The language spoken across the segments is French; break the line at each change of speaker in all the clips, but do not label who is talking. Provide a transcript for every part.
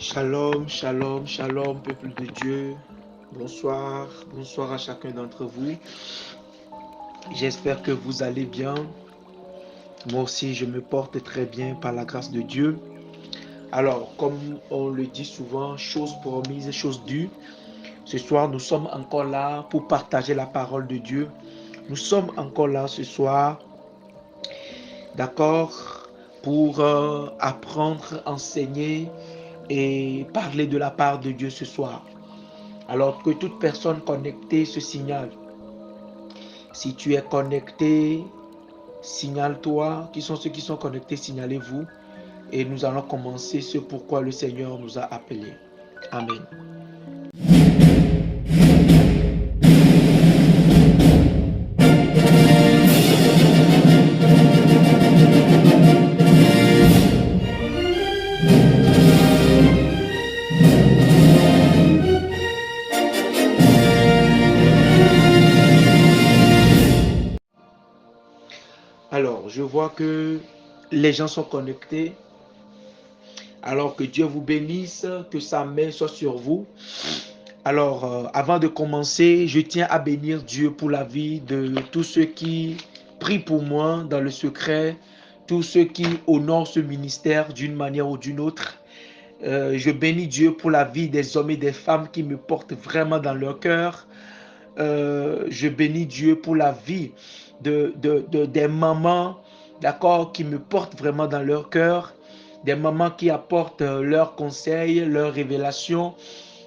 Shalom, shalom, shalom, peuple de Dieu. Bonsoir, bonsoir à chacun d'entre vous. J'espère que vous allez bien. Moi aussi, je me porte très bien par la grâce de Dieu. Alors, comme on le dit souvent, chose promise, chose due. Ce soir, nous sommes encore là pour partager la parole de Dieu. Nous sommes encore là ce soir, d'accord, pour apprendre, enseigner et parler de la part de Dieu ce soir. Alors que toute personne connectée se signale. Si tu es connecté, signale-toi. Qui sont ceux qui sont connectés, signalez-vous. Et nous allons commencer ce pourquoi le Seigneur nous a appelés. Amen. Alors, je vois que les gens sont connectés. Alors que Dieu vous bénisse, que sa main soit sur vous. Alors, avant de commencer, je tiens à bénir Dieu pour la vie de tous ceux qui prient pour moi dans le secret, tous ceux qui honorent ce ministère d'une manière ou d'une autre. Je bénis Dieu pour la vie des hommes et des femmes qui me portent vraiment dans leur cœur. Je bénis Dieu pour la vie des mamans, d'accord, qui me portent vraiment dans leur cœur. Des mamans qui apportent leurs conseils, leurs révélations,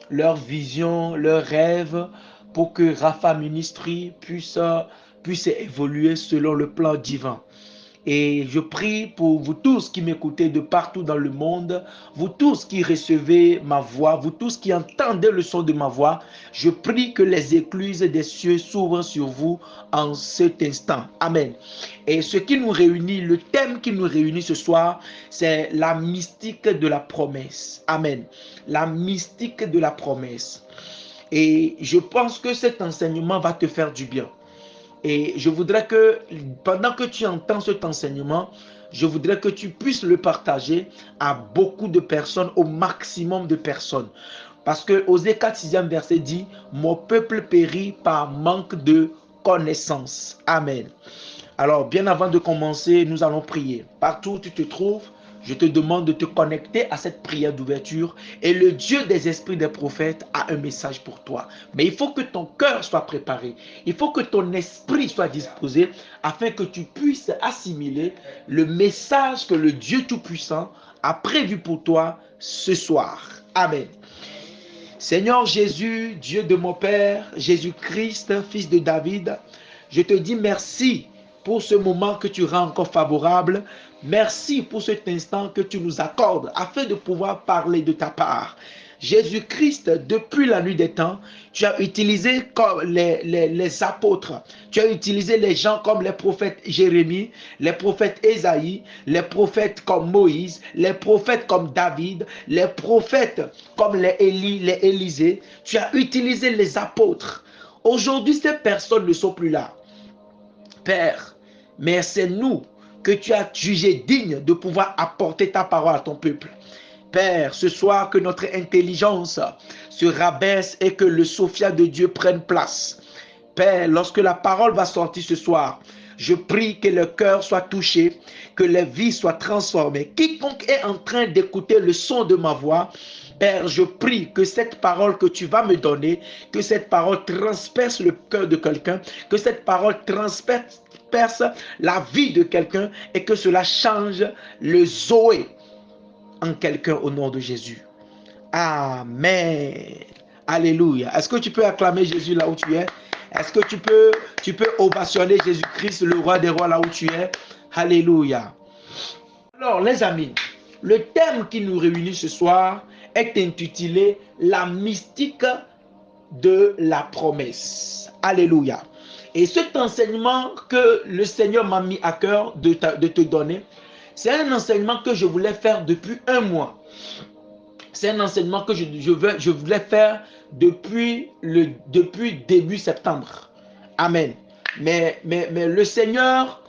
leurs visions, leurs rêves pour que Rafa Ministry puisse évoluer selon le plan divin. Et je prie pour vous tous qui m'écoutez de partout dans le monde, vous tous qui recevez ma voix, vous tous qui entendez le son de ma voix, je prie que les écluses des cieux s'ouvrent sur vous en cet instant. Amen. Et ce qui nous réunit, le thème qui nous réunit ce soir, c'est la mystique de la promesse. Amen. La mystique de la promesse. Et je pense que cet enseignement va te faire du bien. Et je voudrais que pendant que tu entends cet enseignement, je voudrais que tu puisses le partager à beaucoup de personnes, au maximum de personnes. Parce que Osée 4, 6e verset dit, mon peuple périt par manque de connaissance. Amen. Alors, bien avant de commencer, nous allons prier. Partout où tu te trouves, je te demande de te connecter à cette prière d'ouverture et le Dieu des esprits des prophètes a un message pour toi. Mais il faut que ton cœur soit préparé. Il faut que ton esprit soit disposé afin que tu puisses assimiler le message que le Dieu Tout-Puissant a prévu pour toi ce soir. Amen. Seigneur Jésus, Dieu de mon Père, Jésus-Christ, Fils de David, je te dis merci pour ce moment que tu rends encore favorable. Merci pour cet instant que tu nous accordes afin de pouvoir parler de ta part. Jésus-Christ, depuis la nuit des temps, tu as utilisé comme les apôtres, tu as utilisé les gens comme les prophètes Jérémie, les prophètes Ésaïe, les prophètes comme Moïse, les prophètes comme David, les prophètes comme les Élie, les Élisée. Tu as utilisé les apôtres. Aujourd'hui, ces personnes ne sont plus là. Père, mais c'est nous que tu as jugé digne de pouvoir apporter ta parole à ton peuple. Père, ce soir que notre intelligence se rabaisse et que le Sophia de Dieu prenne place. Père, lorsque la parole va sortir ce soir, je prie que le cœur soit touché, que les vies soient transformées. Quiconque est en train d'écouter le son de ma voix, Père, je prie que cette parole que tu vas me donner, que cette parole transperce le cœur de quelqu'un, que cette parole transperce la vie de quelqu'un et que cela change le Zoé en quelqu'un au nom de Jésus. Amen. Alléluia. Est-ce que tu peux acclamer Jésus là où tu es? Est-ce que tu peux ovationner Jésus-Christ, le roi des rois là où tu es? Alléluia. Alors les amis, le thème qui nous réunit ce soir est intitulé la mystique de la promesse. Alléluia. Et cet enseignement que le Seigneur m'a mis à cœur de te donner, c'est un enseignement que je voulais faire depuis un mois. C'est un enseignement que je voulais faire depuis début septembre. Amen. Mais le Seigneur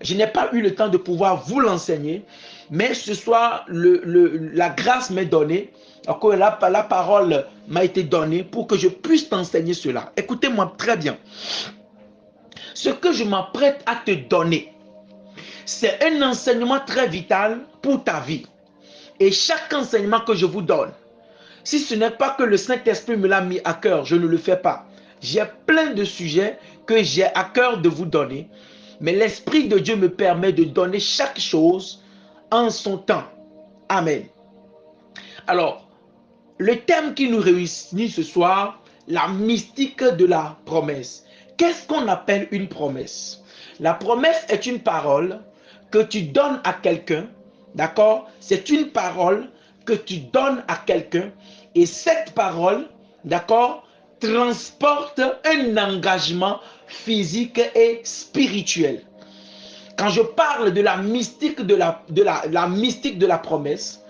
je n'ai pas eu le temps de pouvoir vous l'enseigner Mais ce soir, la grâce m'est donnée, encore la parole m'a été donnée pour que je puisse t'enseigner cela. Écoutez-moi très bien. Ce que je m'apprête à te donner, c'est un enseignement très vital pour ta vie. Et chaque enseignement que je vous donne, si ce n'est pas que le Saint-Esprit me l'a mis à cœur, je ne le fais pas. J'ai plein de sujets que j'ai à cœur de vous donner, mais l'Esprit de Dieu me permet de donner chaque chose en son temps. Amen. Alors, le thème qui nous réunit ce soir, la mystique de la promesse. Qu'est-ce qu'on appelle une promesse? La promesse est une parole que tu donnes à quelqu'un, d'accord? C'est une parole que tu donnes à quelqu'un et cette parole, d'accord, transporte un engagement physique et spirituel. Quand je parle de la mystique de la mystique de la promesse,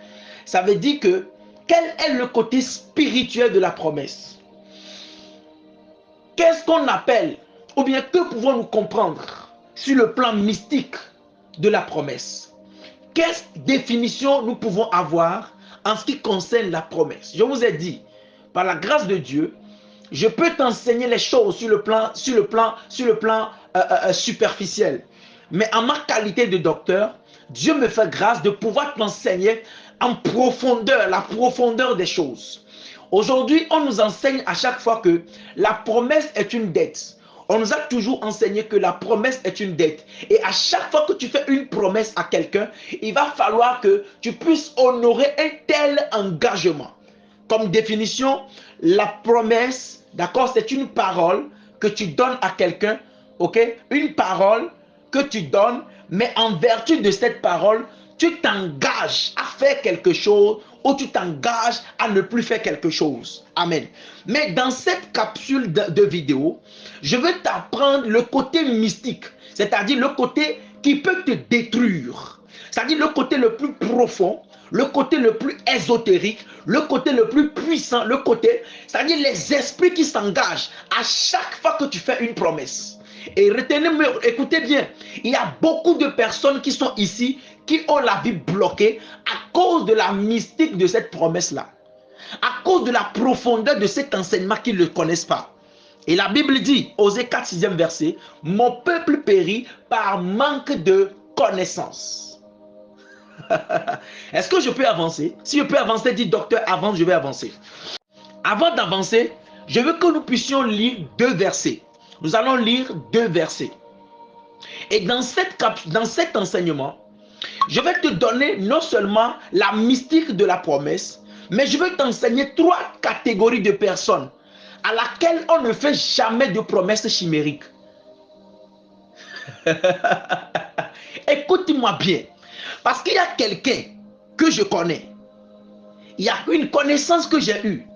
ça veut dire que quel est le côté spirituel de la promesse? Qu'est-ce qu'on appelle, ou bien que pouvons-nous comprendre sur le plan mystique de la promesse? Quelle définition nous pouvons avoir en ce qui concerne la promesse? Je vous ai dit, par la grâce de Dieu, je peux t'enseigner les choses sur le plan superficiel. Mais en ma qualité de docteur, Dieu me fait grâce de pouvoir t'enseigner en profondeur, la profondeur des choses. Aujourd'hui, on nous enseigne à chaque fois que la promesse est une dette. On nous a toujours enseigné que la promesse est une dette. Et à chaque fois que tu fais une promesse à quelqu'un, il va falloir que tu puisses honorer un tel engagement. Comme définition, la promesse, d'accord, c'est une parole que tu donnes à quelqu'un, ok? Une parole que tu donnes, mais en vertu de cette parole, tu t'engages à faire quelque chose ou tu t'engages à ne plus faire quelque chose. Amen. Mais dans cette capsule de vidéo, je vais t'apprendre le côté mystique, c'est-à-dire le côté qui peut te détruire, c'est-à-dire le côté le plus profond, le côté le plus ésotérique, le côté le plus puissant, le côté, c'est-à-dire les esprits qui s'engagent à chaque fois que tu fais une promesse. Et retenez-moi, écoutez bien, il y a beaucoup de personnes qui sont ici, qui ont la vie bloquée à cause de la mystique de cette promesse-là, à cause de la profondeur de cet enseignement qu'ils ne connaissent pas. Et la Bible dit, Osée 4, 6e verset, « Mon peuple périt par manque de connaissance. » Est-ce que je peux avancer? Si je peux avancer, dis docteur, avance, je vais avancer. Avant d'avancer, je veux que nous puissions lire deux versets. Nous allons lire deux versets. Et dans cet enseignement, je vais te donner non seulement la mystique de la promesse, mais je vais t'enseigner trois catégories de personnes à laquelle on ne fait jamais de promesses chimériques. Écoute-moi bien. Parce qu'il y a quelqu'un que je connais. Il y a une connaissance que j'ai eue.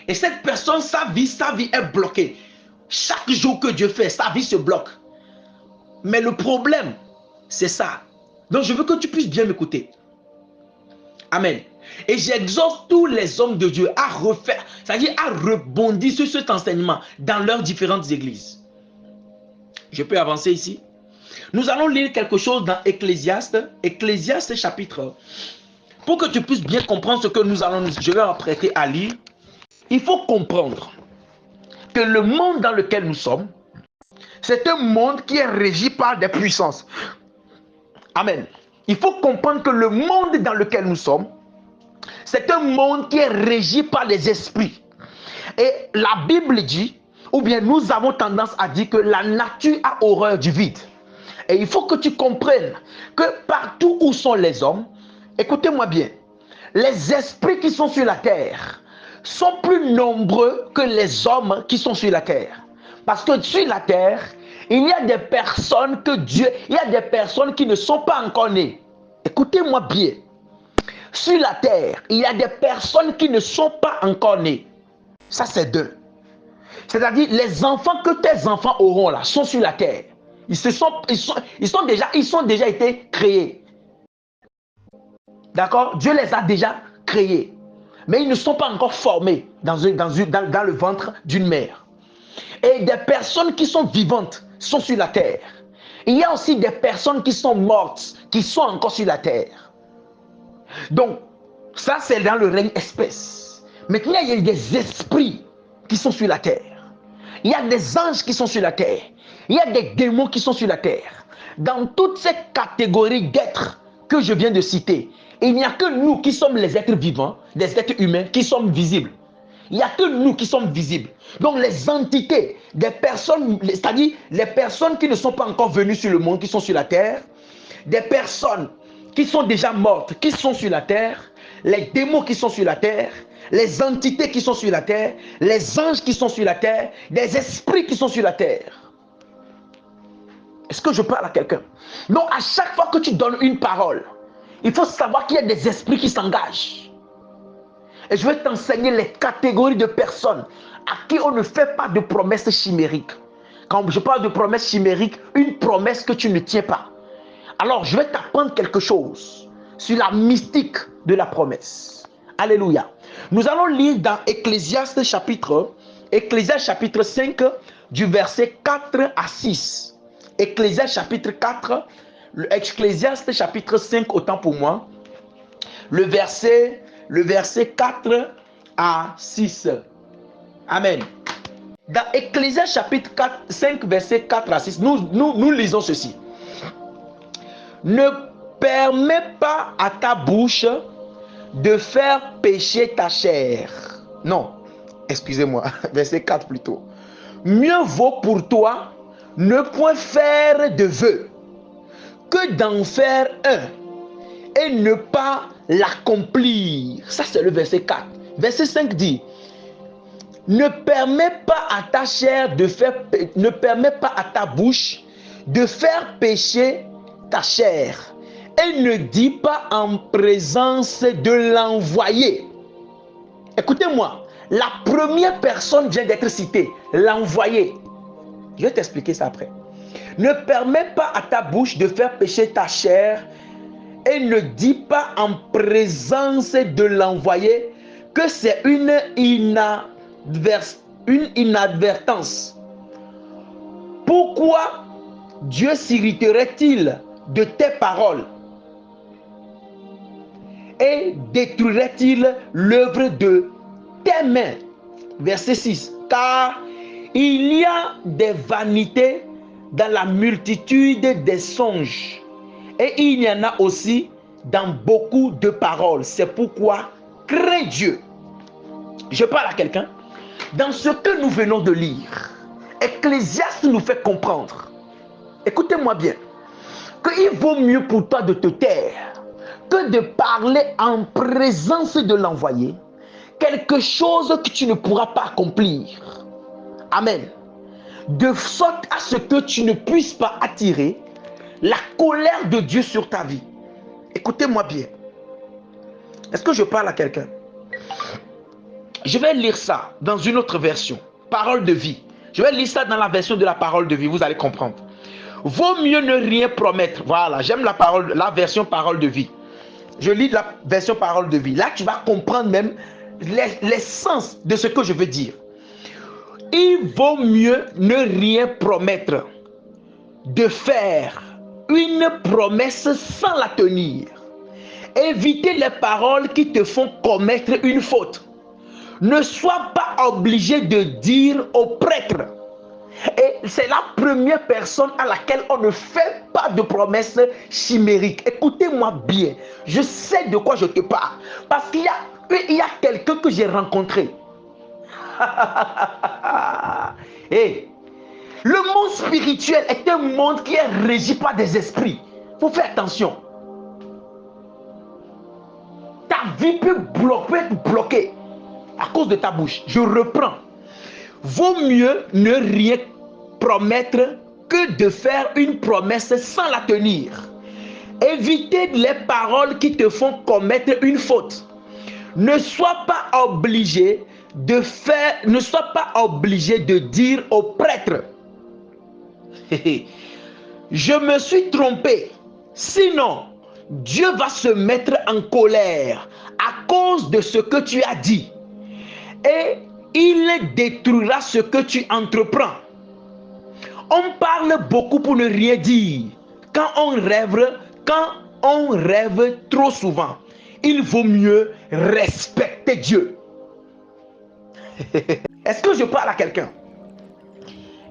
Et cette personne, sa vie est bloquée. Chaque jour que Dieu fait, sa vie se bloque. Mais le problème, c'est ça. Donc je veux que tu puisses bien m'écouter. Amen. Et j'exhorte tous les hommes de Dieu à refaire, c'est-à-dire à rebondir sur cet enseignement dans leurs différentes églises. Je peux avancer ici. Nous allons lire quelque chose dans Ecclésiaste chapitre. Pour que tu puisses bien comprendre ce que je vais m'apprêter à lire, il faut comprendre que le monde dans lequel nous sommes, c'est un monde qui est régi par des puissances. Amen. Il faut comprendre que le monde dans lequel nous sommes, c'est un monde qui est régi par les esprits. Et la Bible dit, ou bien nous avons tendance à dire que la nature a horreur du vide. Et il faut que tu comprennes que partout où sont les hommes, écoutez-moi bien, les esprits qui sont sur la terre sont plus nombreux que les hommes qui sont sur la terre. Parce que sur la terre, il y a des personnes il y a des personnes qui ne sont pas encore nées. Écoutez-moi bien. Sur la terre, il y a des personnes qui ne sont pas encore nées. Ça, c'est deux. C'est-à-dire, les enfants que tes enfants auront là sont sur la terre. Ils sont déjà été créés. D'accord? Dieu les a déjà créés. Mais ils ne sont pas encore formés dans le ventre d'une mère. Et des personnes qui sont vivantes sont sur la terre. Il y a aussi des personnes qui sont mortes, qui sont encore sur la terre. Donc, ça c'est dans le règne espèce. Maintenant, il y a des esprits qui sont sur la terre. Il y a des anges qui sont sur la terre. Il y a des démons qui sont sur la terre. Dans toutes ces catégories d'êtres que je viens de citer, il n'y a que nous qui sommes les êtres vivants, des êtres humains qui sommes visibles. Il n'y a que nous qui sommes visibles. Donc les entités, des personnes, c'est-à-dire les personnes qui ne sont pas encore venues sur le monde, qui sont sur la terre, des personnes qui sont déjà mortes, qui sont sur la terre, les démons qui sont sur la terre, les entités qui sont sur la terre, les anges qui sont sur la terre, des esprits qui sont sur la terre. Est-ce que je parle à quelqu'un? Donc à chaque fois que tu donnes une parole, il faut savoir qu'il y a des esprits qui s'engagent. Et je vais t'enseigner les catégories de personnes à qui on ne fait pas de promesses chimériques. Quand je parle de promesses chimériques, une promesse que tu ne tiens pas. Alors je vais t'apprendre quelque chose sur la mystique de la promesse. Alléluia. Nous allons lire dans Ecclésiaste chapitre 5 du verset 4 à 6. Ecclésiaste chapitre 4, Ecclésiaste chapitre 5 autant pour moi. Le verset 4 à 6. Amen. Dans Ecclésiaste chapitre 5 verset 4 à 6, nous lisons ceci. Ne permets pas à ta bouche de faire pécher ta chair. Non, excusez-moi, verset 4 plutôt. Mieux vaut pour toi ne point faire de vœux que d'en faire un et ne pas l'accomplir. Ça c'est le verset 4. Verset 5 dit, ne permets pas à ta chair de faire, ne permets pas à ta bouche de faire pécher ta chair et ne dis pas en présence de l'envoyé. Écoutez-moi, la première personne vient d'être citée, l'envoyé. Je vais t'expliquer ça après. Ne permets pas à ta bouche de faire pécher ta chair et ne dis pas en présence de l'envoyé que c'est une inadvertance. Pourquoi Dieu s'irriterait-il de tes paroles et détruirait-il l'œuvre de tes mains? Verset 6. Car il y a des vanités dans la multitude des songes, et il y en a aussi dans beaucoup de paroles. C'est pourquoi crains Dieu. Je parle à quelqu'un. Dans ce que nous venons de lire, Ecclésiaste nous fait comprendre, écoutez-moi bien, qu'il vaut mieux pour toi de te taire que de parler en présence de l'envoyé quelque chose que tu ne pourras pas accomplir. Amen. De sorte à ce que tu ne puisses pas attirer la colère de Dieu sur ta vie. Écoutez-moi bien. Est-ce que je parle à quelqu'un? Je vais lire ça dans une autre version. Parole de vie. Je vais lire ça dans la version de la parole de vie. Vous allez comprendre. Vaut mieux ne rien promettre. Voilà, j'aime la version parole de vie. Je lis la version parole de vie. Là, tu vas comprendre même l'essence de ce que je veux dire. Il vaut mieux ne rien promettre, de faire une promesse sans la tenir. Éviter les paroles qui te font commettre une faute. Ne sois pas obligé de dire au prêtre. Et c'est la première personne à laquelle on ne fait pas de promesses chimériques. Écoutez-moi bien. Je sais de quoi je te parle. Parce qu'il y a quelqu'un que j'ai rencontré. Hey, le monde spirituel est un monde qui est régi par des esprits. Il faut faire attention. Ta vie peut être bloquée à cause de ta bouche. Je reprends. Vaut mieux ne rien promettre que de faire une promesse sans la tenir. Évitez les paroles qui te font commettre une faute. Ne sois pas obligé de dire au prêtre, je me suis trompé, sinon Dieu va se mettre en colère à cause de ce que tu as dit et il détruira ce que tu entreprends. On parle beaucoup pour ne rien dire quand on rêve trop souvent. il vaut mieux respecter Dieu. Est-ce que je parle à quelqu'un?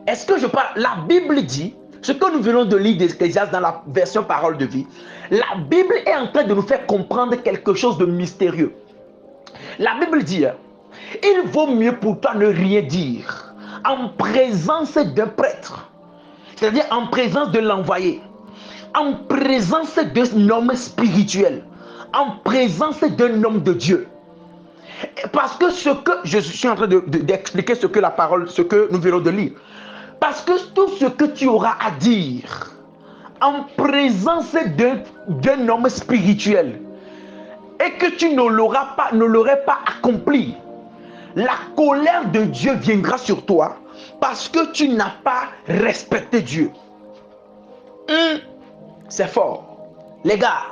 Est-ce que je parle? La Bible dit, ce que nous venons de lire d'Ecclésiaste dans la version Parole de vie, la Bible est en train de nous faire comprendre quelque chose de mystérieux. La Bible dit, il vaut mieux pour toi ne rien dire en présence d'un prêtre, c'est-à-dire en présence de l'envoyé, en présence d'un homme spirituel, en présence d'un homme de Dieu. Parce que ce que je suis en train d'expliquer, ce que la parole, ce que nous venons de lire, parce que tout ce que tu auras à dire en présence d'un homme spirituel et que tu ne l'aurais pas accompli, la colère de Dieu viendra sur toi parce que tu n'as pas respecté Dieu. C'est fort. Les gars,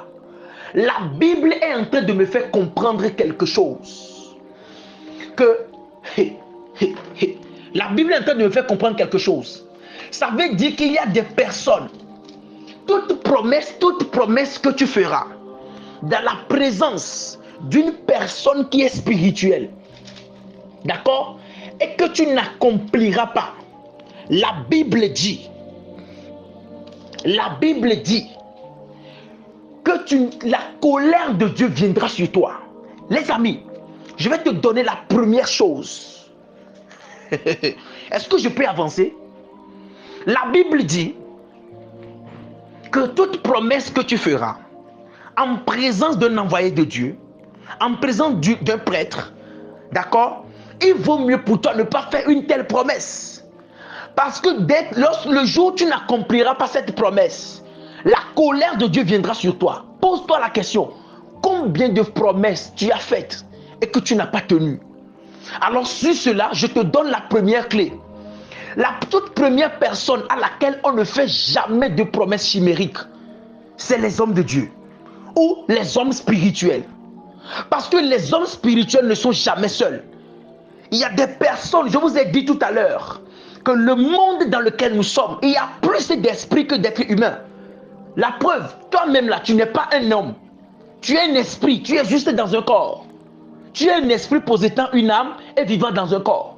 la Bible est en train de me faire comprendre quelque chose. La Bible est en train de me faire comprendre quelque chose. Ça veut dire qu'il y a des personnes, toute promesse que tu feras dans la présence d'une personne qui est spirituelle, d'accord, et que tu n'accompliras pas, la Bible dit que la colère de Dieu viendra sur toi. Les amis, je vais te donner la première chose. Est-ce que je peux avancer? La Bible dit que toute promesse que tu feras en présence d'un envoyé de Dieu, en présence d'un prêtre, d'accord, il vaut mieux pour toi ne pas faire une telle promesse. Parce que le jour où tu n'accompliras pas cette promesse, la colère de Dieu viendra sur toi. Pose-toi la question, combien de promesses tu as faites et que tu n'as pas tenues? Alors sur cela, je te donne la première clé. La toute première personne à laquelle on ne fait jamais de promesses chimériques, c'est les hommes de Dieu ou les hommes spirituels. Parce que les hommes spirituels ne sont jamais seuls. Il y a des personnes, je vous ai dit tout à l'heure, que le monde dans lequel nous sommes, il y a plus d'esprits que d'êtres humains. La preuve, toi-même là, tu n'es pas un homme. Tu es un esprit, tu es juste dans un corps. Tu es un esprit possédant une âme et vivant dans un corps.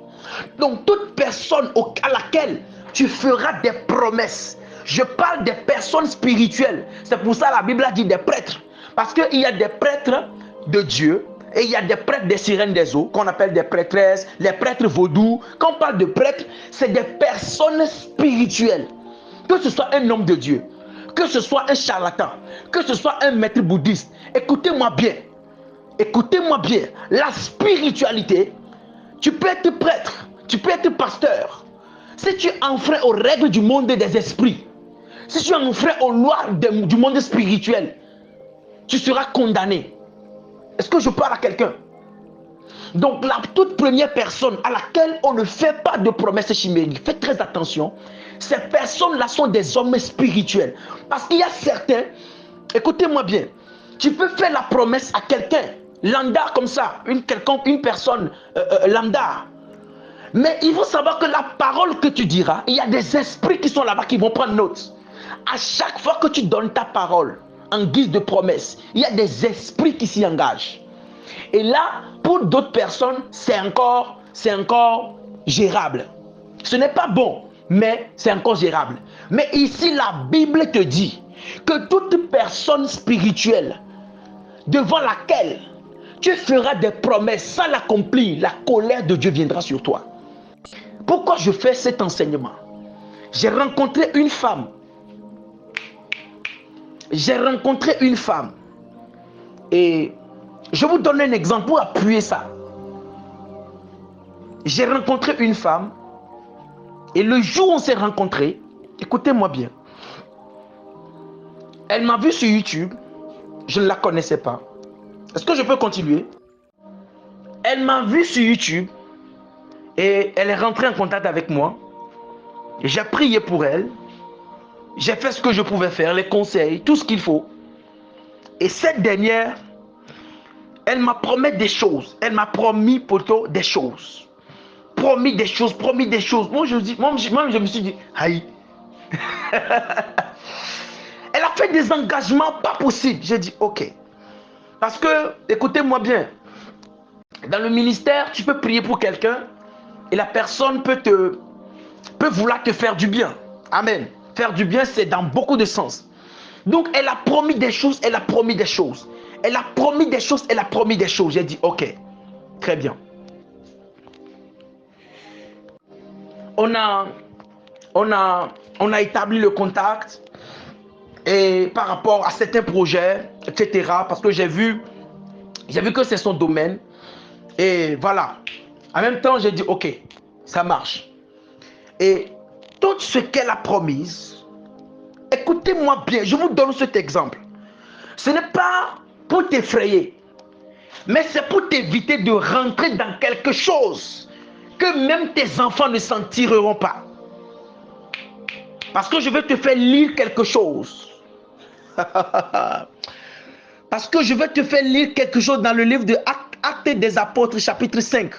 Donc toute personne à laquelle tu feras des promesses, je parle des personnes spirituelles. C'est pour ça que la Bible a dit des prêtres. Parce qu'il y a des prêtres de Dieu et il y a des prêtres des sirènes des eaux qu'on appelle des prêtresses, les prêtres vaudous. Quand on parle de prêtres, c'est des personnes spirituelles. Que ce soit un homme de Dieu, que ce soit un charlatan, que ce soit un maître bouddhiste. Écoutez-moi bien. Écoutez-moi bien. La spiritualité, tu peux être prêtre, tu peux être pasteur. Si tu enfreins aux règles du monde des esprits, si tu enfreins aux lois du monde spirituel, tu seras condamné. Est-ce que je parle à quelqu'un? Donc la toute première personne à laquelle on ne fait pas de promesses chimériques, faites très attention, ces personnes-là sont des hommes spirituels. Parce qu'il y a certains, écoutez-moi bien, tu peux faire la promesse à quelqu'un, lambda comme ça, une personne lambda. Mais il faut savoir que la parole que tu diras, il y a des esprits qui sont là-bas qui vont prendre note. À chaque fois que tu donnes ta parole en guise de promesse, il y a des esprits qui s'y engagent. Et là, pour d'autres personnes, c'est encore gérable. Ce n'est pas bon, mais c'est encore gérable. Mais ici, la Bible te dit que toute personne spirituelle devant laquelle tu feras des promesses sans l'accomplir, la colère de Dieu viendra sur toi. Pourquoi je fais cet enseignement? J'ai rencontré une femme. Et je vous donne un exemple pour appuyer ça. J'ai rencontré une femme. Et le jour où on s'est rencontrés, écoutez-moi bien. Elle m'a vu sur YouTube. Je ne la connaissais pas. Est-ce que je peux continuer? Elle m'a vu sur YouTube. Et elle est rentrée en contact avec moi. J'ai prié pour elle. J'ai fait ce que je pouvais faire, les conseils, tout ce qu'il faut. Et cette dernière, elle m'a promis des choses. Elle m'a promis plutôt des choses. Promis des choses. Moi, je me suis dit, aïe. Elle a fait des engagements pas possibles. J'ai dit, ok. Parce que, écoutez-moi bien, dans le ministère, tu peux prier pour quelqu'un et la personne peut vouloir te faire du bien. Amen. Faire du bien, c'est dans beaucoup de sens. Donc, elle a promis des choses, elle a promis des choses. Elle a promis des choses, elle a promis des choses. J'ai dit, ok, très bien. On a établi le contact et par rapport à certains projets, etc. Parce que j'ai vu que c'est son domaine. Et voilà. En même temps, j'ai dit, ok, ça marche. Et tout ce qu'elle a promis, écoutez-moi bien, je vous donne cet exemple. Ce n'est pas pour t'effrayer, mais c'est pour t'éviter de rentrer dans quelque chose que même tes enfants ne s'en tireront pas. Parce que je vais te faire lire quelque chose. Parce que je vais te faire lire quelque chose dans le livre de Actes des Apôtres, chapitre 5.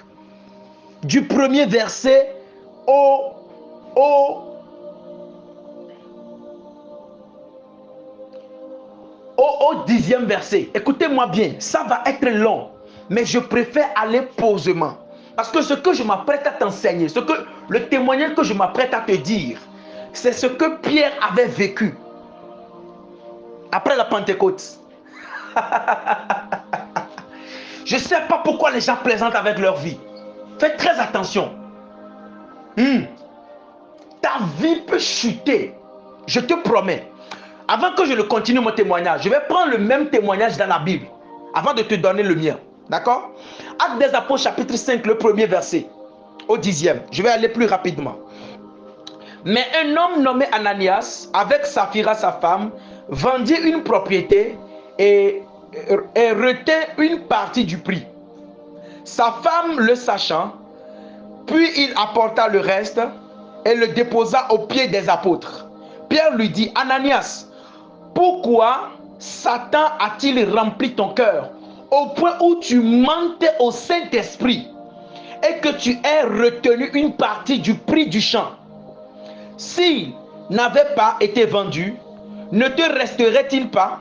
Du premier verset au 10e verset. Écoutez-moi bien, ça va être long, mais je préfère aller posément. Parce que ce que je m'apprête à t'enseigner, le témoignage que je m'apprête à te dire, c'est ce que Pierre avait vécu après la Pentecôte. Je ne sais pas pourquoi les gens plaisantent avec leur vie. Faites très attention. Ta vie peut chuter. Je te promets. Avant que je ne continue mon témoignage, je vais prendre le même témoignage dans la Bible avant de te donner le mien. D'accord? Actes des Apôtres, chapitre 5, le premier verset au 10e. Je vais aller plus rapidement. Mais un homme nommé Ananias, avec Saphira sa femme, vendit une propriété et retint une partie du prix. Sa femme le sachant, puis il apporta le reste et le déposa aux pieds des apôtres. Pierre lui dit, Ananias, pourquoi Satan a-t-il rempli ton cœur au point où tu mentes au Saint-Esprit et que tu aies retenu une partie du prix du champ? S'il n'avait pas été vendu, ne te resterait-il pas?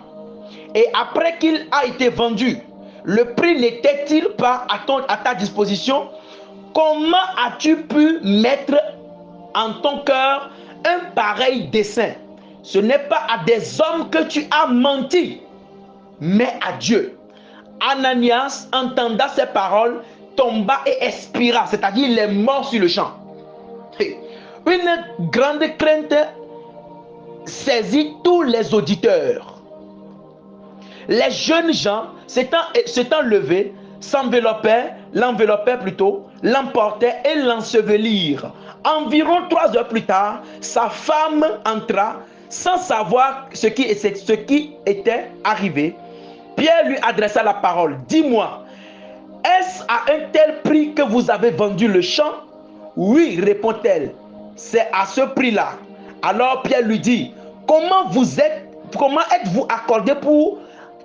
Et après qu'il a été vendu, le prix n'était-il pas à ta disposition? Comment as-tu pu mettre en ton cœur un pareil dessein? Ce n'est pas à des hommes que tu as menti, mais à Dieu. Ananias entenda ces paroles, tomba et expira, c'est-à-dire il est mort sur le champ. Une grande crainte saisit tous les auditeurs. Les jeunes gens s'étant levés, l'enveloppaient plutôt, l'emportaient et l'ensevelirent. Environ 3 heures plus tard, sa femme entra sans savoir ce qui était arrivé. Pierre lui adressa la parole. Dis-moi, est-ce à un tel prix que vous avez vendu le champ? Oui, répond-elle, c'est à ce prix-là. Alors Pierre lui dit, comment êtes-vous accordé pour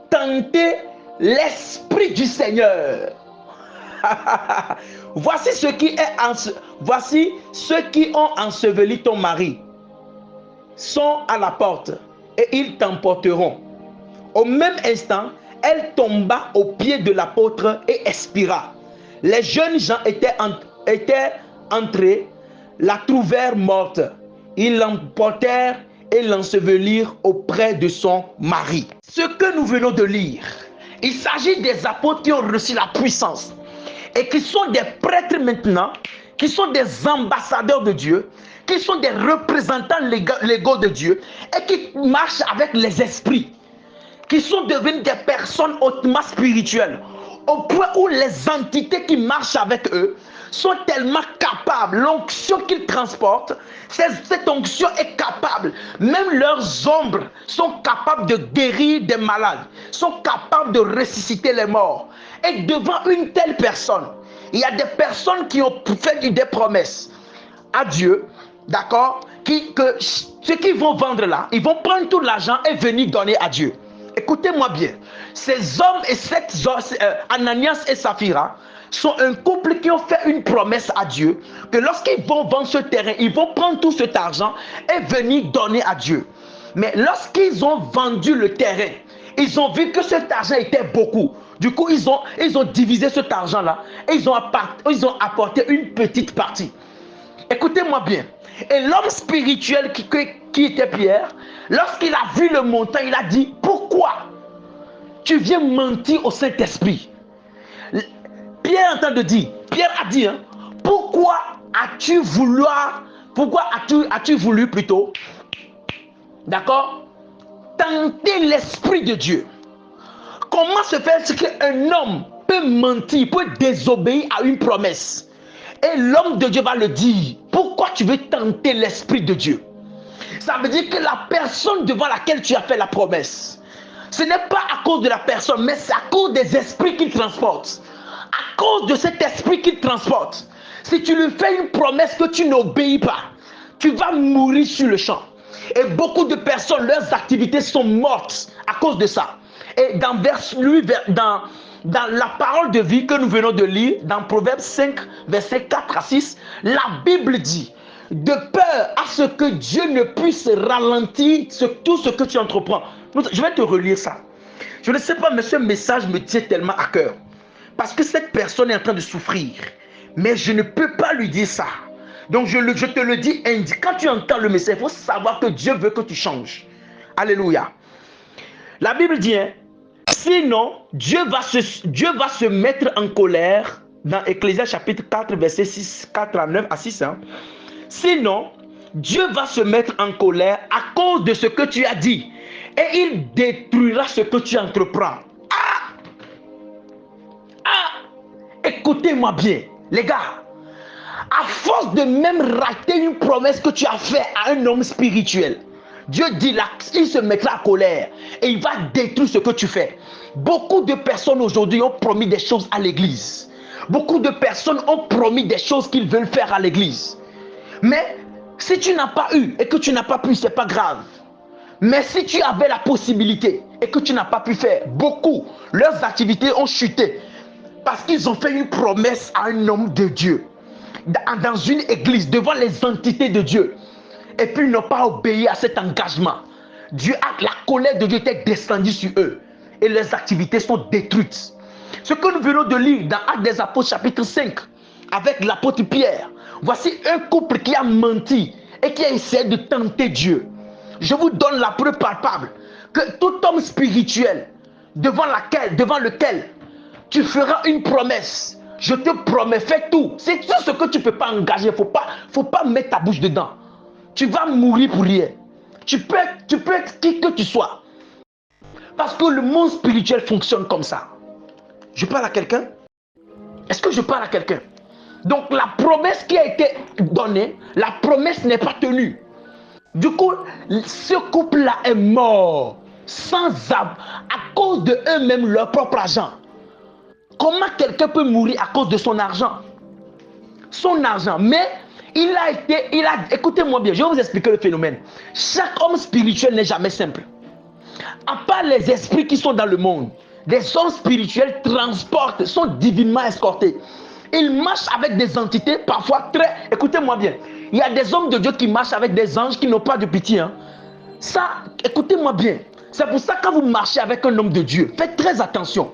tenter l'esprit du Seigneur? Voici ceux qui ont enseveli ton mari sont à la porte et ils t'emporteront. Au même instant, elle tomba aux pieds de l'apôtre et expira. Les jeunes gens étaient entrés, la trouvèrent morte. Ils l'emportèrent et l'ensevelirent auprès de son mari. Ce que nous venons de lire, il s'agit des apôtres qui ont reçu la puissance et qui sont des prêtres maintenant, qui sont des ambassadeurs de Dieu, qui sont des représentants légaux de Dieu et qui marchent avec les esprits, qui sont devenus des personnes hautement spirituelles, au point où les entités qui marchent avec eux sont tellement capables. L'onction qu'ils transportent, cette onction est capable. Même leurs ombres sont capables de guérir des malades, sont capables de ressusciter les morts. Et devant une telle personne, il y a des personnes qui ont fait des promesses à Dieu, d'accord, que ceux qui vont vendre là, ils vont prendre tout l'argent et venir donner à Dieu. Écoutez-moi bien, ces hommes et Ananias et Saphira sont un couple qui ont fait une promesse à Dieu que lorsqu'ils vont vendre ce terrain, ils vont prendre tout cet argent et venir donner à Dieu. Mais lorsqu'ils ont vendu le terrain, Ils ont vu que cet argent était beaucoup. Du coup, ils ont divisé cet argent-là et ils ont apporté une petite partie. Écoutez-moi bien. Et l'homme spirituel qui était Pierre, lorsqu'il a vu le montant, il a dit, pourquoi tu viens mentir au Saint-Esprit? Pierre est en train de dire, Pierre a dit, hein, pourquoi as-tu voulu plutôt, d'accord, tenter l'Esprit de Dieu? Comment se fait-il qu'un homme peut mentir, peut désobéir à une promesse? Et l'homme de Dieu va le dire. Pourquoi tu veux tenter l'Esprit de Dieu? Ça veut dire que la personne devant laquelle tu as fait la promesse, ce n'est pas à cause de la personne, mais c'est à cause des esprits qu'il transporte. À cause de cet esprit qu'il transporte. Si tu lui fais une promesse que tu n'obéis pas, tu vas mourir sur le champ. Et beaucoup de personnes, leurs activités sont mortes à cause de ça. Et dans la parole de vie que nous venons de lire, dans Proverbes 5, versets 4 à 6, la Bible dit, de peur à ce que Dieu ne puisse ralentir tout ce que tu entreprends. Je vais te relire ça. Je ne sais pas, mais ce message me tient tellement à cœur. Parce que cette personne est en train de souffrir. Mais je ne peux pas lui dire ça. Donc je te le dis, quand tu entends le message, il faut savoir que Dieu veut que tu changes. Alléluia. La Bible dit, hein, sinon, Dieu va se mettre en colère dans Ecclésias chapitre 4, verset 4 à 9 à 6. Hein. Sinon, Dieu va se mettre en colère à cause de ce que tu as dit. Et il détruira ce que tu entreprends. Écoutez-moi bien, les gars. À force de même rater une promesse que tu as faite à un homme spirituel, Dieu dit là, il se mettra en colère et il va détruire ce que tu fais. Beaucoup de personnes aujourd'hui ont promis des choses à l'église. Beaucoup de personnes ont promis des choses qu'ils veulent faire à l'église. Mais si tu n'as pas eu et que tu n'as pas pu, ce n'est pas grave. Mais si tu avais la possibilité et que tu n'as pas pu faire, beaucoup, leurs activités ont chuté. Parce qu'ils ont fait une promesse à un homme de Dieu. Dans une église, devant les entités de Dieu. Et puis ils n'ont pas obéi à cet engagement. La colère de Dieu était descendue sur eux. Et les activités sont détruites. Ce que nous venons de lire dans Actes des Apôtres chapitre 5, avec l'apôtre Pierre. Voici un couple qui a menti et qui a essayé de tenter Dieu. Je vous donne la preuve palpable que tout homme spirituel devant lequel tu feras une promesse. Je te promets, fais tout. C'est tout ce que tu ne peux pas engager. Faut pas mettre ta bouche dedans. Tu vas mourir pour rien. Tu peux être qui que tu sois. Parce que le monde spirituel fonctionne comme ça. Je parle à quelqu'un? Est-ce que je parle à quelqu'un? Donc la promesse qui a été donnée, la promesse n'est pas tenue. Du coup, ce couple-là est mort. À cause de eux-mêmes, leur propre argent. Comment quelqu'un peut mourir à cause de son argent? Son argent. Mais écoutez-moi bien, je vais vous expliquer le phénomène. Chaque homme spirituel n'est jamais simple. À part les esprits qui sont dans le monde, les hommes spirituels sont divinement escortés. Ils marchent avec des entités parfois écoutez-moi bien, il y a des hommes de Dieu qui marchent avec des anges qui n'ont pas de pitié. Hein. Ça, écoutez-moi bien. C'est pour ça que quand vous marchez avec un homme de Dieu, faites très attention.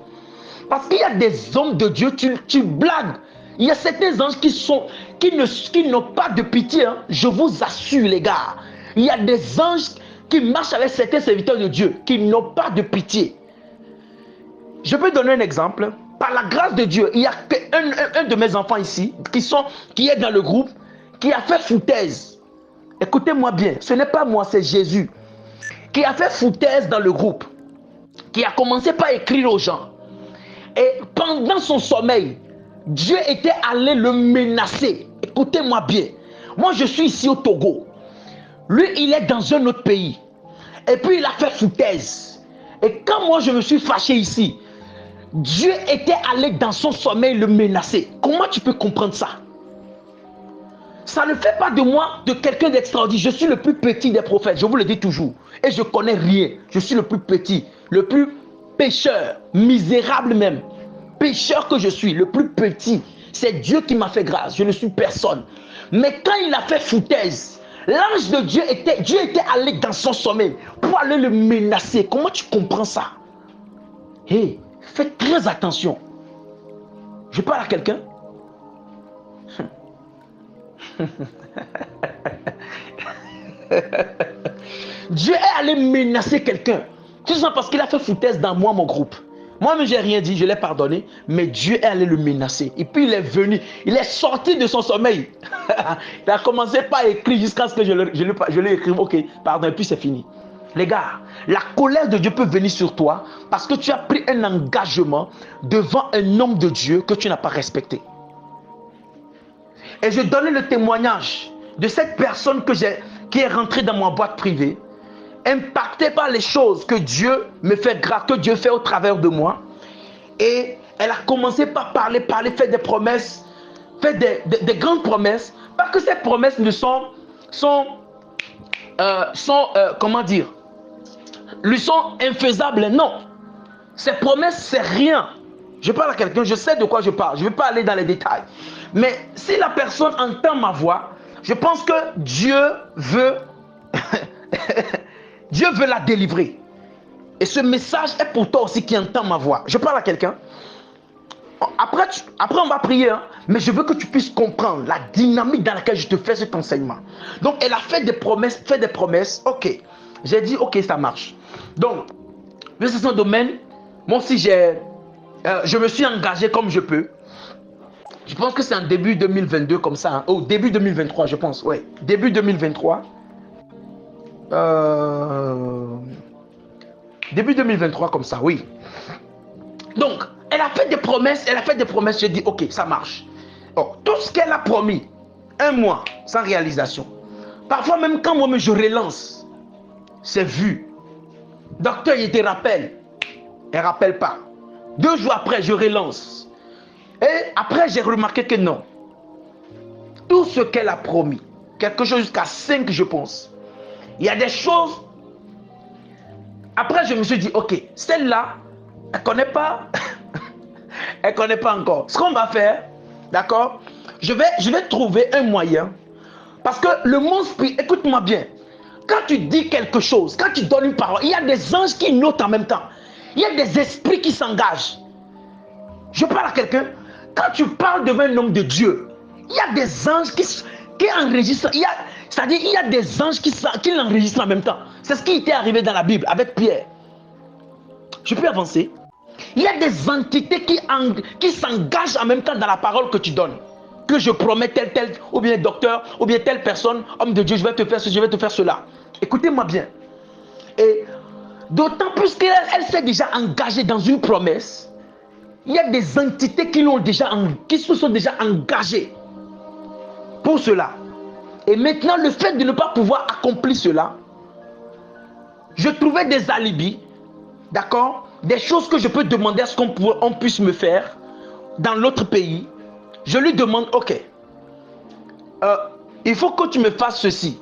Parce qu'il y a des hommes de Dieu, tu blagues. Il y a certains anges qui n'ont pas de pitié. Hein. Je vous assure, les gars. Il y a des anges qui marchent avec certains serviteurs de Dieu qui n'ont pas de pitié. Je peux donner un exemple. Par la grâce de Dieu, il y a un de mes enfants ici qui est dans le groupe, qui a fait foutaise. Écoutez-moi bien, ce n'est pas moi, c'est Jésus. Qui a fait foutaise dans le groupe. Qui a commencé par écrire aux gens. Et pendant son sommeil, Dieu était allé le menacer. Écoutez-moi bien. Moi, je suis ici au Togo. Lui, il est dans un autre pays. Et puis, il a fait foutaise. Et quand moi, je me suis fâché ici, Dieu était allé dans son sommeil le menacer. Comment tu peux comprendre ça? Ça ne fait pas de moi de quelqu'un d'extraordinaire. Je suis le plus petit des prophètes. Je vous le dis toujours. Et je ne connais rien. Je suis le plus petit, le plus pécheur, misérable même. Pécheur que je suis, le plus petit. C'est Dieu qui m'a fait grâce. Je ne suis personne. Mais quand il a fait foutaise, l'ange de Dieu était allé dans son sommeil pour aller le menacer. Comment tu comprends ça? Hey, faites très attention. Je parle à quelqu'un. Dieu est allé menacer quelqu'un. Tout ça parce qu'il a fait foutaise dans moi, mon groupe. Moi-même, j'ai rien dit, je l'ai pardonné, mais Dieu est allé le menacer. Et puis, il est venu, il est sorti de son sommeil. Il a commencé par écrire jusqu'à ce que je l'ai écrit. Ok, pardon, et puis c'est fini. Les gars, la colère de Dieu peut venir sur toi parce que tu as pris un engagement devant un homme de Dieu que tu n'as pas respecté. Et je donnais le témoignage de cette personne qui est rentrée dans ma boîte privée, impactée par les choses que Dieu me fait grâce, que Dieu fait au travers de moi. Et elle a commencé par parler, faire des promesses, faire des grandes promesses, parce que ces promesses ne comment dire, lui sont infaisables. Non, ces promesses, c'est rien. Je parle à quelqu'un, je sais de quoi je parle, je ne vais pas aller dans les détails. Mais si la personne entend ma voix, je pense que Dieu veut Dieu veut la délivrer. Et ce message est pour toi aussi qui entend ma voix. Je parle à quelqu'un. Après, on va prier, hein, mais je veux que tu puisses comprendre la dynamique dans laquelle je te fais cet enseignement. Donc, elle a fait des promesses, ok. J'ai dit, ok, ça marche. Donc, c'est son domaine. Moi aussi, je me suis engagé comme je peux. Je pense que c'est en début 2022 comme ça. Hein. Oh, début 2023, je pense. Ouais, début 2023. Début 2023 comme ça, oui. Donc, elle a fait des promesses, j'ai dit, ok, ça marche. Oh, tout ce qu'elle a promis, un mois sans réalisation. Parfois même quand moi-même je relance, c'est vu. Docteur, il te rappelle. Elle ne rappelle pas. 2 jours après, je relance. Et après, j'ai remarqué que non. Tout ce qu'elle a promis, quelque chose jusqu'à 5, je pense. Il y a des choses. Après, je me suis dit, ok, celle-là, elle ne connaît pas. Elle ne connaît pas encore. Ce qu'on va faire, d'accord, je vais trouver un moyen. Parce que le monde spirituel, écoute-moi bien. Quand tu dis quelque chose, quand tu donnes une parole, il y a des anges qui notent en même temps. Il y a des esprits qui s'engagent. Je parle à quelqu'un. Quand tu parles devant un homme de Dieu, il y a des anges qui enregistrent. C'est-à-dire, il y a des anges qui l'enregistrent en même temps. C'est ce qui était arrivé dans la Bible avec Pierre. Je peux avancer? Il y a des entités qui s'engagent en même temps dans la parole que tu donnes. Que je promets tel, ou bien docteur, ou bien telle personne, homme de Dieu, je vais te faire ceci, je vais te faire cela. Écoutez-moi bien. Et d'autant plus qu'elle s'est déjà engagée dans une promesse, il y a des entités qui se sont déjà engagées pour cela. Et maintenant, le fait de ne pas pouvoir accomplir cela, je trouvais des alibis, d'accord, des choses que je peux demander à ce qu'on puisse me faire dans l'autre pays. Je lui demande, ok, il faut que tu me fasses ceci.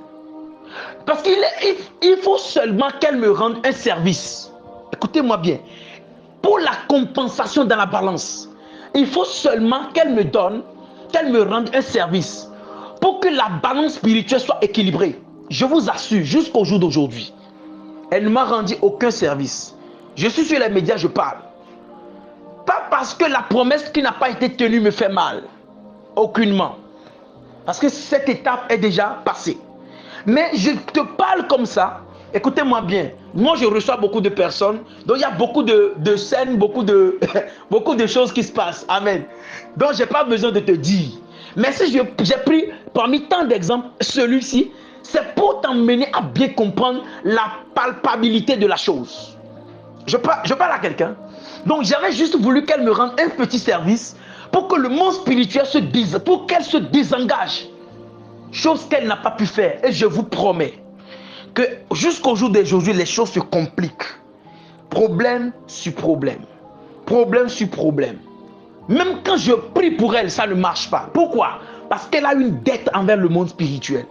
Parce qu'il faut seulement qu'elle me rende un service. Écoutez-moi bien. Pour la compensation dans la balance, il faut seulement qu'elle me rende un service. Pour que la balance spirituelle soit équilibrée. Je vous assure, jusqu'au jour d'aujourd'hui, elle ne m'a rendu aucun service. Je suis sur les médias, je parle. Pas parce que la promesse qui n'a pas été tenue me fait mal. Aucunement. Parce que cette étape est déjà passée. Mais je te parle comme ça. Écoutez-moi bien. Moi, je reçois beaucoup de personnes. Donc, il y a beaucoup de scènes, beaucoup de choses qui se passent. Amen. Donc, je n'ai pas besoin de te dire. Mais si j'ai pris parmi tant d'exemples, celui-ci, c'est pour t'emmener à bien comprendre la palpabilité de la chose. Je parle à quelqu'un. Donc, j'avais juste voulu qu'elle me rende un petit service pour que le monde spirituel pour qu'elle se désengage. Chose qu'elle n'a pas pu faire. Et je vous promets que jusqu'au jour d'aujourd'hui, les choses se compliquent. Problème sur problème. Problème sur problème. Même quand je prie pour elle, ça ne marche pas. Pourquoi? Parce qu'elle a une dette envers le monde spirituel.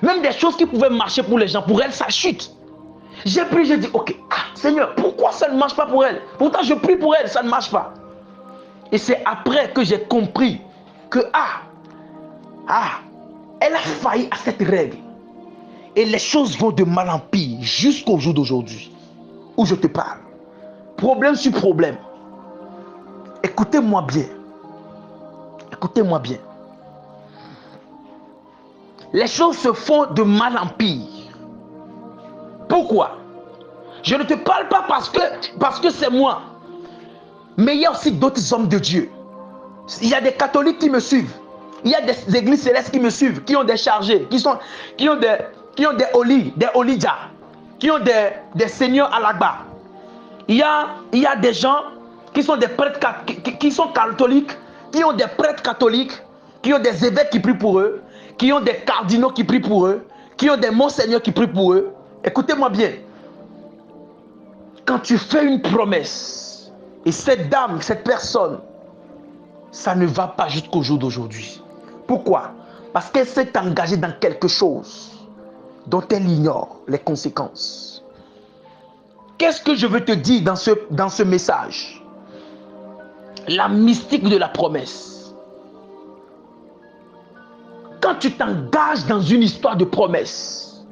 Même des choses qui pouvaient marcher pour les gens, pour elle, ça chute. J'ai prié, j'ai dit, ok, Seigneur, pourquoi ça ne marche pas pour elle? Pourtant, je prie pour elle, ça ne marche pas. Et c'est après que j'ai compris que, elle a failli à cette règle. Et les choses vont de mal en pire jusqu'au jour d'aujourd'hui, où je te parle. Problème sur problème. Écoutez-moi bien. Écoutez-moi bien. Les choses se font de mal en pire. Pourquoi? Je ne te parle pas parce que c'est moi. Mais il y a aussi d'autres hommes de Dieu. Il y a des catholiques qui me suivent. Il y a des églises célestes qui me suivent, qui ont des chargés, qui ont des olidjas, qui ont des seigneurs à l'Akbar. Il y a des gens qui sont des prêtres qui sont catholiques, qui ont des prêtres catholiques, qui ont des évêques qui prient pour eux, qui ont des cardinaux qui prient pour eux, qui ont des monseigneurs qui prient pour eux. Écoutez-moi bien. Quand tu fais une promesse, et cette dame, cette personne, ça ne va pas jusqu'au jour d'aujourd'hui. Pourquoi? Parce qu'elle s'est engagée dans quelque chose dont elle ignore les conséquences. Qu'est-ce que je veux te dire dans ce message? La mystique de la promesse. Quand tu t'engages dans une histoire de promesse,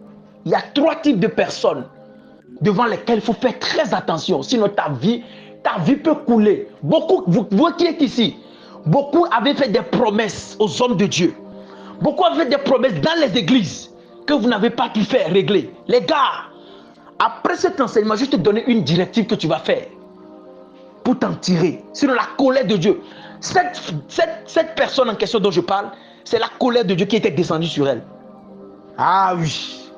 il y a 3 types de personnes devant lesquelles il faut faire très attention. Sinon ta vie peut couler. Beaucoup, vous qui êtes ici, beaucoup avaient fait des promesses aux hommes de Dieu. Beaucoup avaient fait des promesses dans les églises que vous n'avez pas pu faire régler. Les gars, après cet enseignement, je vais te donner une directive que tu vas faire pour t'en tirer. Sinon la colère de Dieu. Cette personne en question dont je parle, c'est la colère de Dieu qui était descendue sur elle. Ah oui.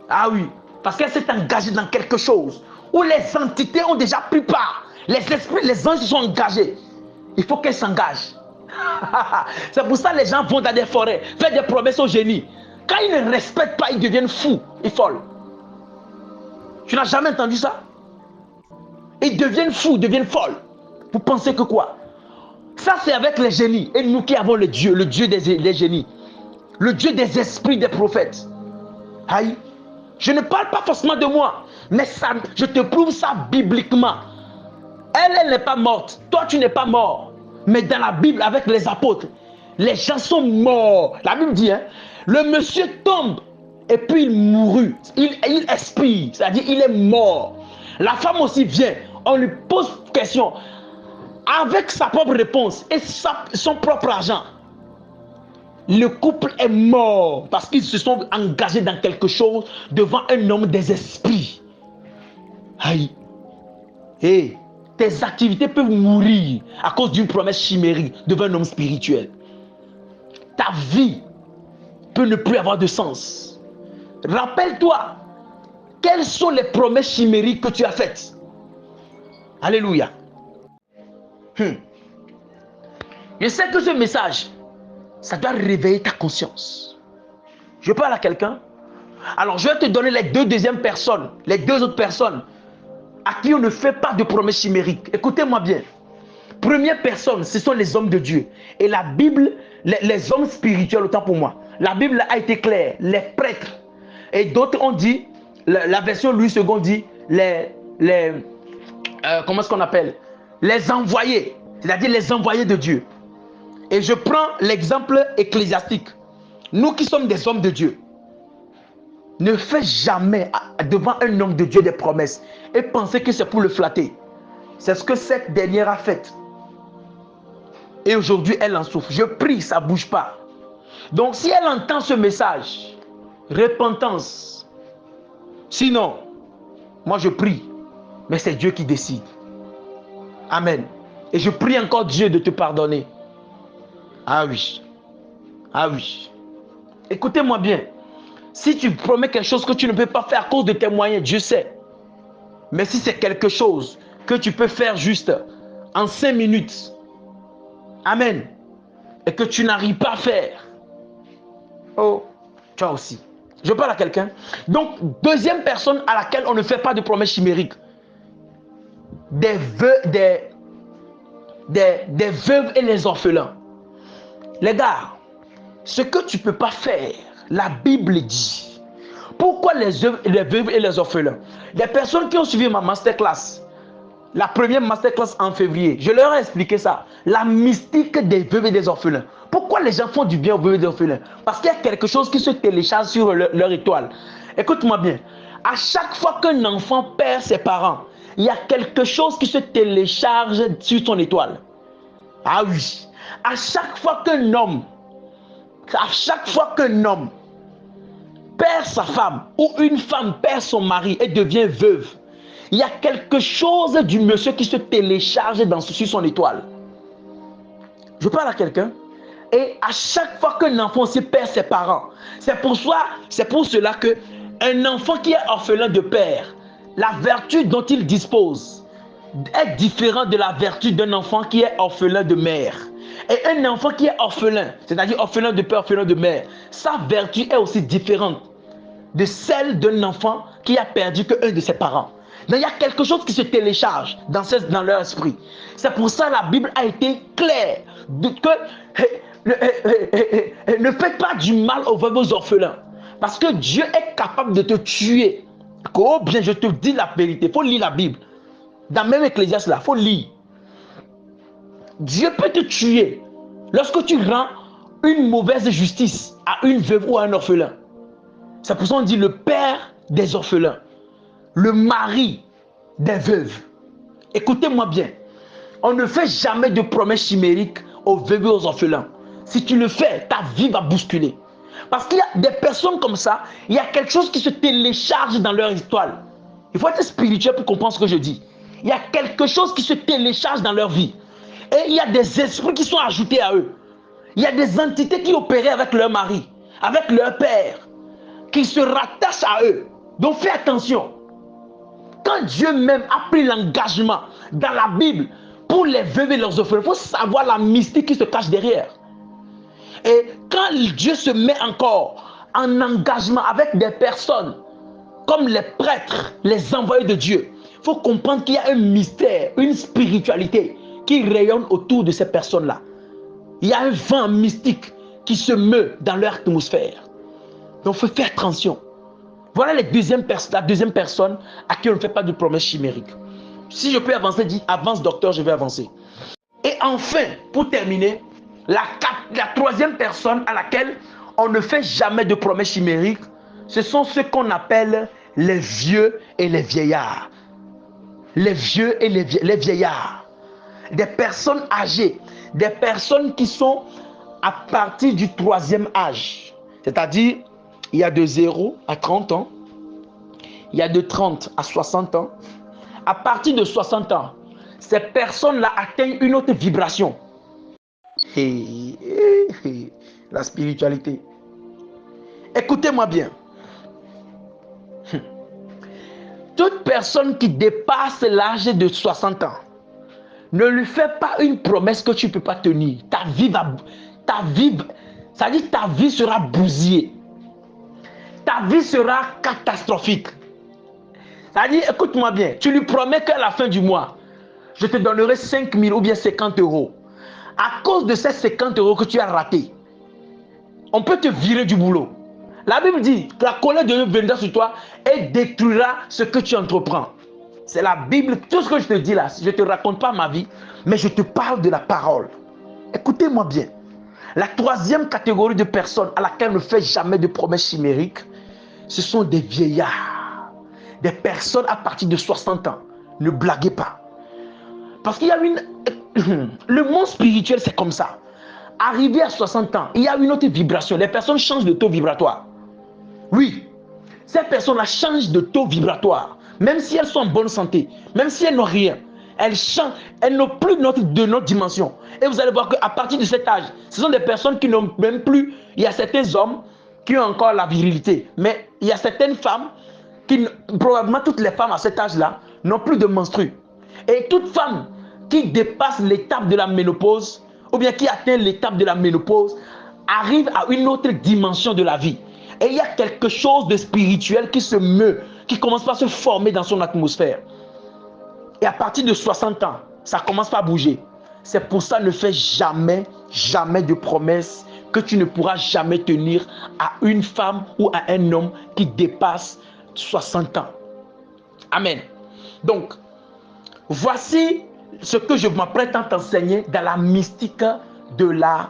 Ah oui. Parce qu'elle s'est engagée dans quelque chose où les entités ont déjà pris part. Les esprits, les anges se sont engagés. Il faut qu'elle s'engage. C'est pour ça que les gens vont dans des forêts, faire des promesses au génie. Quand ils ne respectent pas, ils deviennent fous et folles. Tu n'as jamais entendu ça? Ils deviennent fous, deviennent folles. Vous pensez que quoi? Ça, c'est avec les génies. Et nous qui avons le Dieu des génies. Le Dieu des esprits des prophètes. Aïe. Je ne parle pas forcément de moi. Mais ça, je te prouve ça bibliquement. Elle n'est pas morte. Toi, tu n'es pas mort. Mais dans la Bible, avec les apôtres, les gens sont morts. La Bible dit, hein, le monsieur tombe et puis il mourut. Il expire. C'est-à-dire, il est mort. La femme aussi vient. On lui pose question. Avec sa propre réponse et son propre argent. Le couple est mort parce qu'ils se sont engagés dans quelque chose devant un homme des esprits. Aïe. Hey, tes activités peuvent mourir à cause d'une promesse chimérique devant un homme spirituel. Ta vie peut ne plus avoir de sens. Rappelle-toi, quelles sont les promesses chimériques que tu as faites? Alléluia. Je sais que ce message, ça doit réveiller ta conscience. Je parle à quelqu'un. Alors, je vais te donner les deux deuxièmes personnes, les deux autres personnes à qui on ne fait pas de promesses chimériques. Écoutez-moi bien. Première personne, ce sont les hommes de Dieu. Et la Bible, les hommes spirituels, autant pour moi. La Bible a été claire. Les prêtres. Et d'autres ont dit, la version Louis II dit, comment est-ce qu'on appelle? Les envoyés. C'est-à-dire les envoyés de Dieu. Et je prends l'exemple ecclésiastique. Nous qui sommes des hommes de Dieu, ne fais jamais devant un homme de Dieu des promesses et penser que c'est pour le flatter. C'est ce que cette dernière a fait. Et aujourd'hui, elle en souffre. Je prie, ça ne bouge pas. Donc, si elle entend ce message, repentance. Sinon, moi je prie, mais c'est Dieu qui décide. Amen. Et je prie encore Dieu de te pardonner. Ah oui. Ah oui. Écoutez-moi bien. Si tu promets quelque chose que tu ne peux pas faire à cause de tes moyens, Dieu sait. Mais si c'est quelque chose que tu peux faire juste en 5 minutes, amen, et que tu n'arrives pas à faire, oh, toi aussi. Je parle à quelqu'un. Donc, deuxième personne à laquelle on ne fait pas de promesses chimériques. Des veuves et les orphelins. Les gars, ce que tu ne peux pas faire, la Bible dit. Pourquoi les veuves et les orphelins? Les personnes qui ont suivi ma masterclass, la première masterclass en février, je leur ai expliqué ça. La mystique des veuves et des orphelins. Pourquoi les gens font du bien aux veuves et des orphelins? Parce qu'il y a quelque chose qui se télécharge sur leur étoile. Écoute-moi bien. À chaque fois qu'un enfant perd ses parents, il y a quelque chose qui se télécharge sur ton étoile. Ah oui, à chaque fois qu'un homme perd sa femme ou une femme perd son mari et devient veuve, il y a quelque chose du monsieur qui se télécharge sur son étoile. Je parle à quelqu'un. Et à chaque fois qu'un enfant aussi perd ses parents, c'est pour cela qu'un enfant qui est orphelin de père, la vertu dont il dispose est différente de la vertu d'un enfant qui est orphelin de mère. Et un enfant qui est orphelin, c'est-à-dire orphelin de père, orphelin de mère, sa vertu est aussi différente de celle d'un enfant qui a perdu qu'un de ses parents. Donc il y a quelque chose qui se télécharge dans leur esprit. C'est pour ça que la Bible a été claire ne faites pas du mal aux veuves, aux orphelins. Parce que Dieu est capable de te tuer. Oh bien, je te dis la vérité. Il faut lire la Bible. Dans même Ecclésiaste là, il faut lire. Dieu peut te tuer lorsque tu rends une mauvaise justice à une veuve ou à un orphelin. C'est pour ça qu'on dit le père des orphelins, le mari des veuves. Écoutez-moi bien. On ne fait jamais de promesses chimériques aux veuves et aux orphelins. Si tu le fais, ta vie va bousculer. Parce qu'il y a des personnes comme ça, il y a quelque chose qui se télécharge dans leur histoire. Il faut être spirituel pour comprendre ce que je dis. Il y a quelque chose qui se télécharge dans leur vie. Et il y a des esprits qui sont ajoutés à eux. Il y a des entités qui opéraient avec leur mari, avec leur père, qui se rattachent à eux. Donc fais attention. Quand Dieu même a pris l'engagement dans la Bible pour les veuves et leurs orphelins, il faut savoir la mystique qui se cache derrière. Et quand Dieu se met encore en engagement avec des personnes comme les prêtres, les envoyés de Dieu, il faut comprendre qu'il y a un mystère, une spiritualité qui rayonne autour de ces personnes-là. Il y a un vent mystique qui se meut dans leur atmosphère. Donc il faut faire attention. Voilà la deuxième personne à qui on ne fait pas de promesses chimériques. Si je peux avancer, dis avance docteur, je vais avancer. Et enfin, pour terminer, la troisième personne à laquelle on ne fait jamais de promesses chimériques, ce sont ceux qu'on appelle les vieux et les vieillards. Les vieux et les vieillards. Des personnes âgées, des personnes qui sont à partir du troisième âge. C'est-à-dire, il y a de 0 à 30 ans, il y a de 30 à 60 ans. À partir de 60 ans, ces personnes-là atteignent une autre vibration. La spiritualité. Écoutez-moi bien. Toute personne qui dépasse l'âge de 60 ans, ne lui fais pas une promesse que tu ne peux pas tenir. Ta vie sera bousillée. Ta vie sera catastrophique. C'est-à-dire, écoute-moi bien, tu lui promets qu'à la fin du mois, je te donnerai 5 000 ou bien 50 euros. À cause de ces 50 euros que tu as ratés, on peut te virer du boulot. La Bible dit que la colère de Dieu viendra sur toi et détruira ce que tu entreprends. C'est la Bible, tout ce que je te dis là, je ne te raconte pas ma vie, mais je te parle de la parole. Écoutez-moi bien. La troisième catégorie de personnes à laquelle on ne fait jamais de promesses chimériques, ce sont des vieillards. Des personnes à partir de 60 ans. Ne blaguez pas. Parce qu'il y a le monde spirituel, c'est comme ça. Arrivé à 60 ans, il y a une autre vibration. Les personnes changent de taux vibratoire. Oui, ces personnes-là changent de taux vibratoire. Même si elles sont en bonne santé, même si elles n'ont rien, elles changent, elles n'ont plus de notre dimension. Et vous allez voir qu'à partir de cet âge, ce sont des personnes qui n'ont même plus. Il y a certains hommes qui ont encore la virilité, mais il y a certaines femmes qui, probablement toutes les femmes à cet âge-là, n'ont plus de menstrues. Et toute femme qui dépasse l'étape de la ménopause, ou bien qui atteint l'étape de la ménopause, arrive à une autre dimension de la vie. Et il y a quelque chose de spirituel qui se meut, qui commence par se former dans son atmosphère. Et à partir de 60 ans, ça commence par bouger. C'est pour ça, ne fais jamais, jamais de promesses que tu ne pourras jamais tenir à une femme ou à un homme qui dépasse 60 ans. Amen. Donc, voici ce que je m'apprête à t'enseigner dans la mystique de la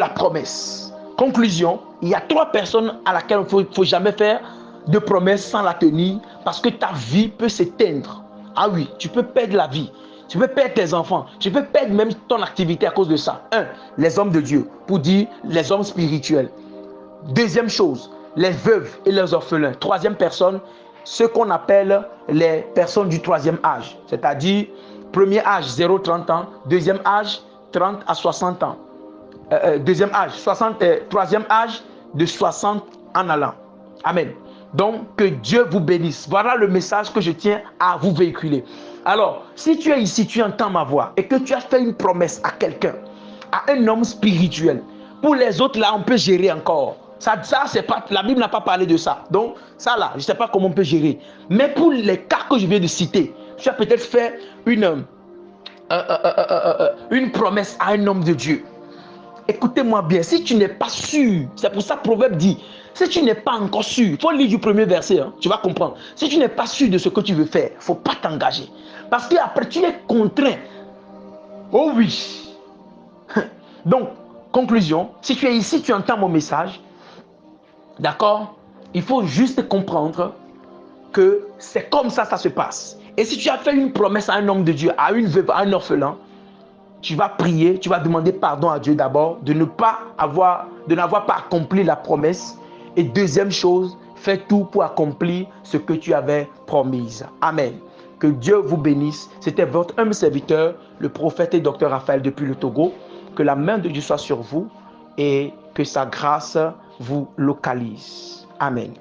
promesse. Conclusion, il y a 3 personnes à laquelle il ne faut jamais faire de promesse sans la tenir parce que ta vie peut s'éteindre. Ah oui, tu peux perdre la vie. Tu peux perdre tes enfants. Tu peux perdre même ton activité à cause de ça. Les hommes de Dieu, pour dire les hommes spirituels. Deuxième chose, les veuves et les orphelins. Troisième personne, ceux qu'on appelle les personnes du troisième âge. C'est-à-dire, premier âge, 0-30 ans. Deuxième âge, 30 à 60 ans. Deuxième âge, troisième âge, de 60 en allant. Amen. Donc, que Dieu vous bénisse. Voilà le message que je tiens à vous véhiculer. Alors, si tu es ici, tu entends ma voix et que tu as fait une promesse à quelqu'un, à un homme spirituel, pour les autres, là, on peut gérer encore. Ça c'est pas, la Bible n'a pas parlé de ça. Donc, ça là, je ne sais pas comment on peut gérer. Mais pour les cas que je viens de citer, tu as peut-être fait une promesse à un homme de Dieu. Écoutez-moi bien, si tu n'es pas sûr, c'est pour ça que Proverbe dit, si tu n'es pas encore sûr, il faut lire du premier verset, hein, tu vas comprendre. Si tu n'es pas sûr de ce que tu veux faire, il ne faut pas t'engager. Parce qu'après, tu es contraint. Oh oui. Donc, conclusion, si tu es ici, tu entends mon message, d'accord? Il faut juste comprendre que c'est comme ça ça se passe. Et si tu as fait une promesse à un homme de Dieu, à une veuve, à un orphelin, tu vas prier, tu vas demander pardon à Dieu d'abord de n'avoir pas accompli la promesse. Et deuxième chose, fais tout pour accomplir ce que tu avais promis. Amen. Que Dieu vous bénisse. C'était votre humble serviteur, le prophète et docteur Raphaël depuis le Togo. Que la main de Dieu soit sur vous et que sa grâce vous localise. Amen.